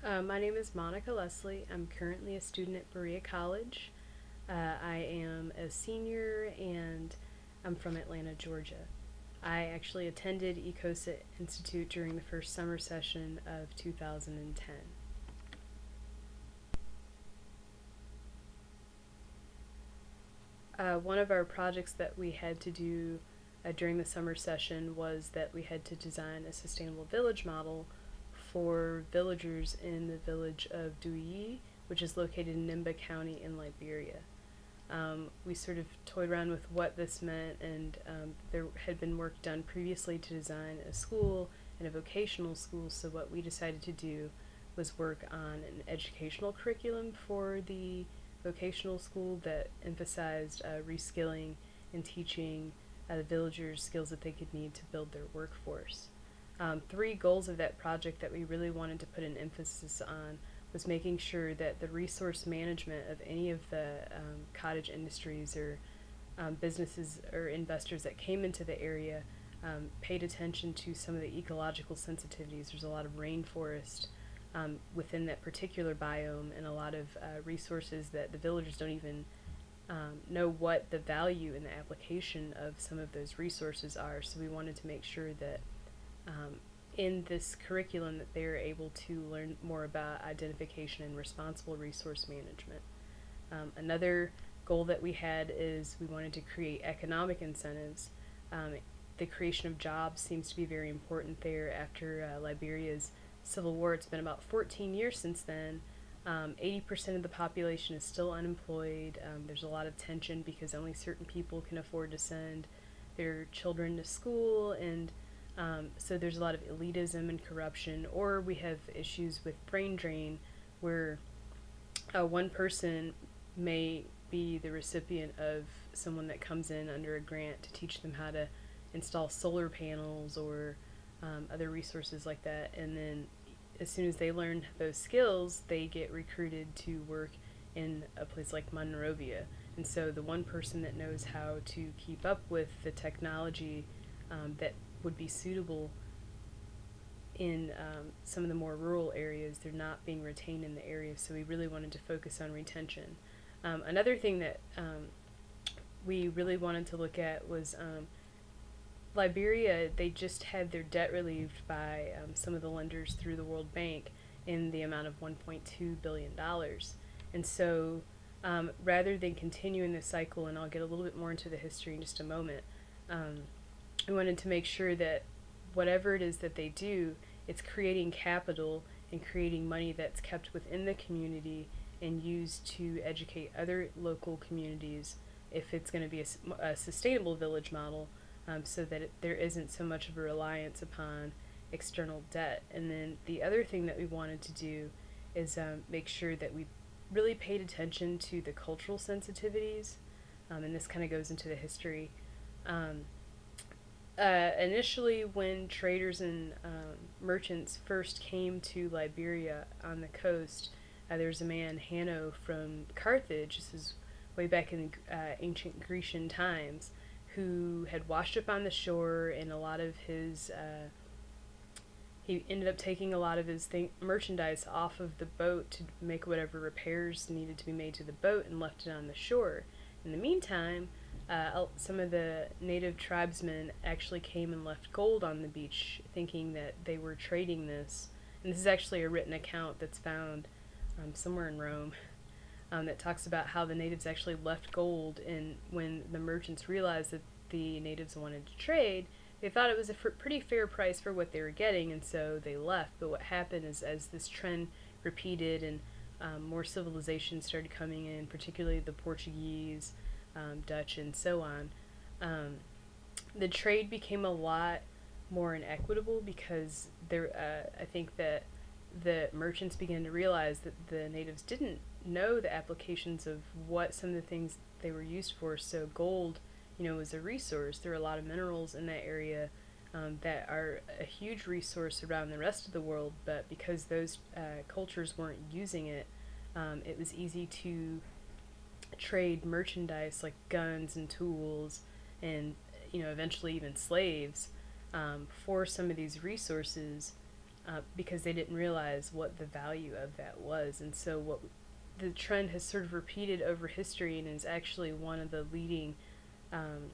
My name is Monica Leslie. I'm currently a student at Berea College. I am a senior and I'm from Atlanta, Georgia. I actually attended ECOSA Institute during the first summer session of 2010. One of our projects that we had to do during the summer session was that we had to design a sustainable village model for villagers in the village of Duayee, which is located in Nimba County in Liberia. We sort of toyed around with what this meant, and there had been work done previously to design a school and a vocational school, so what we decided to do was work on an educational curriculum for the vocational school that emphasized reskilling and teaching the villagers skills that they could need to build their workforce. Three goals of that project that we really wanted to put an emphasis on was making sure that the resource management of any of the cottage industries or businesses or investors that came into the area paid attention to some of the ecological sensitivities. There's a lot of rainforest within that particular biome and a lot of resources that the villagers don't even know what the value and the application of some of those resources are. So we wanted to make sure that in this curriculum that they're able to learn more about identification and responsible resource management. Another goal that we had is we wanted to create economic incentives. The creation of jobs seems to be very important there after Liberia's civil war. It's been about 14 years since then. 80% of the population is still unemployed. There's a lot of tension because only certain people can afford to send their children to school, and so there's a lot of elitism and corruption, or we have issues with brain drain where one person may be the recipient of someone that comes in under a grant to teach them how to install solar panels or other resources like that, and then as soon as they learn those skills, they get recruited to work in a place like Monrovia. And so the one person that knows how to keep up with the technology that would be suitable in some of the more rural areas, they're not being retained in the area, so we really wanted to focus on retention. Another thing that we really wanted to look at was Liberia. They just had their debt relieved by some of the lenders through the World Bank in the amount of $1.2 billion. And so rather than continuing this cycle, and I'll get a little bit more into the history in just a moment, we wanted to make sure that whatever it is that they do, it's creating capital and creating money that's kept within the community and used to educate other local communities if it's going to be a sustainable village model, so that there isn't so much of a reliance upon external debt. And then the other thing that we wanted to do is make sure that we really paid attention to the cultural sensitivities, and this kind of goes into the history. Initially, when traders and merchants first came to Liberia on the coast, there was a man, Hanno, from Carthage. This is way back in ancient Grecian times, who had washed up on the shore, and a lot of his he ended up taking a lot of his merchandise off of the boat to make whatever repairs needed to be made to the boat, and left it on the shore. In the meantime, some of the native tribesmen actually came and left gold on the beach, thinking that they were trading this. And this is actually a written account that's found somewhere in Rome, that talks about how the natives actually left gold, and when the merchants realized that the natives wanted to trade, they thought it was a pretty fair price for what they were getting, and so they left. But what happened is, as this trend repeated and more civilizations started coming in, particularly the Portuguese, Dutch, and so on, the trade became a lot more inequitable because I think that the merchants began to realize that the natives didn't know the applications of what some of the things they were used for. So gold, was a resource. There are a lot of minerals in that area that are a huge resource around the rest of the world, but because those cultures weren't using it, it was easy to trade merchandise like guns and tools and eventually even slaves for some of these resources because they didn't realize what the value of that was. And so what the trend has sort of repeated over history and is actually one of the leading um,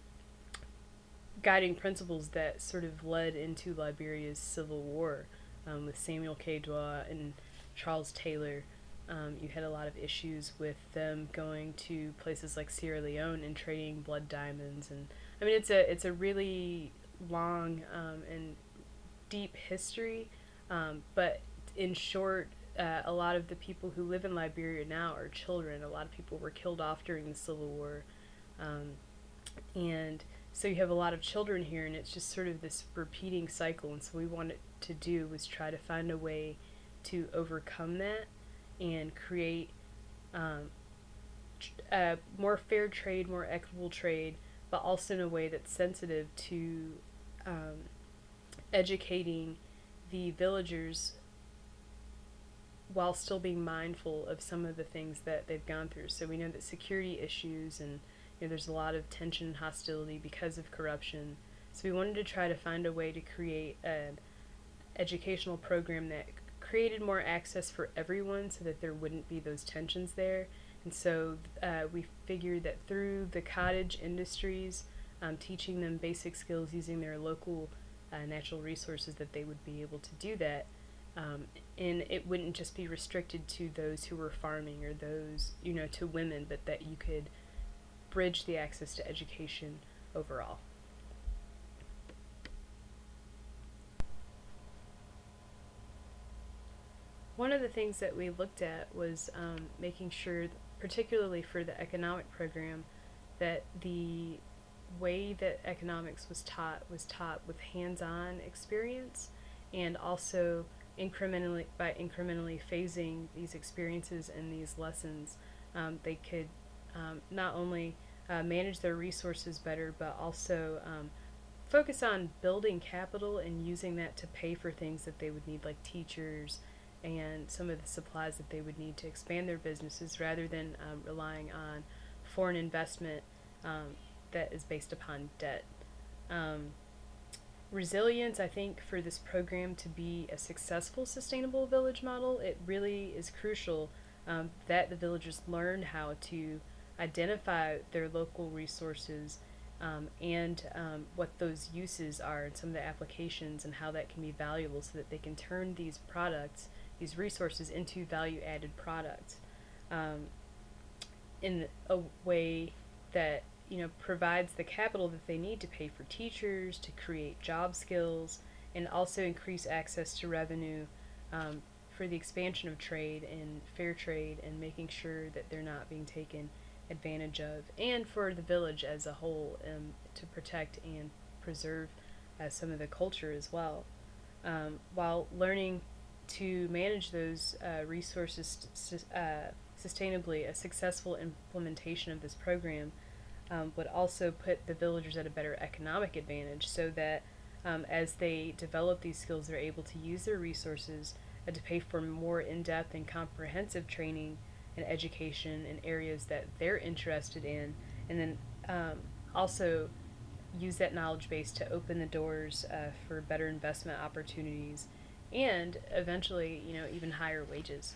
guiding principles that sort of led into Liberia's civil war, with Samuel K. Duayee and Charles Taylor. You had a lot of issues with them going to places like Sierra Leone and trading blood diamonds, and I mean it's a really long and deep history, but in short, a lot of the people who live in Liberia now are children. A lot of people were killed off during the Civil War, um, and so you have a lot of children here, and it's just sort of this repeating cycle. And so what we wanted to do was try to find a way to overcome that and create um, more fair trade, more equitable trade, but also in a way that's sensitive to um, educating the villagers while still being mindful of some of the things that they've gone through. So we know that security issues and there's a lot of tension and hostility because of corruption. So we wanted to try to find a way to create an educational program that created more access for everyone so that there wouldn't be those tensions there. And so we figured that through the cottage industries, teaching them basic skills using their local natural resources, that they would be able to do that. And it wouldn't just be restricted to those who were farming or those, to women, but that you could bridge the access to education overall. One of the things that we looked at was making sure, particularly for the economic program, that the way that economics was taught with hands-on experience, and also incrementally phasing these experiences and these lessons, they could not only manage their resources better, but also focus on building capital and using that to pay for things that they would need, like teachers and some of the supplies that they would need to expand their businesses, rather than relying on foreign investment that is based upon debt. Um, Resilience, I think, for this program to be a successful sustainable village model, it really is crucial that the villagers learn how to identify their local resources, and what those uses are and some of the applications and how that can be valuable, so that they can turn these products, these resources, into value-added products in a way that provides the capital that they need to pay for teachers, to create job skills, and also increase access to revenue for the expansion of trade and fair trade, and making sure that they're not being taken advantage of, and for the village as a whole, to protect and preserve some of the culture as well, while learning to manage those resources sustainably. A successful implementation of this program would also put the villagers at a better economic advantage, so that as they develop these skills, they're able to use their resources to pay for more in-depth and comprehensive training and education in areas that they're interested in, and then also use that knowledge base to open the doors for better investment opportunities, and eventually, even higher wages.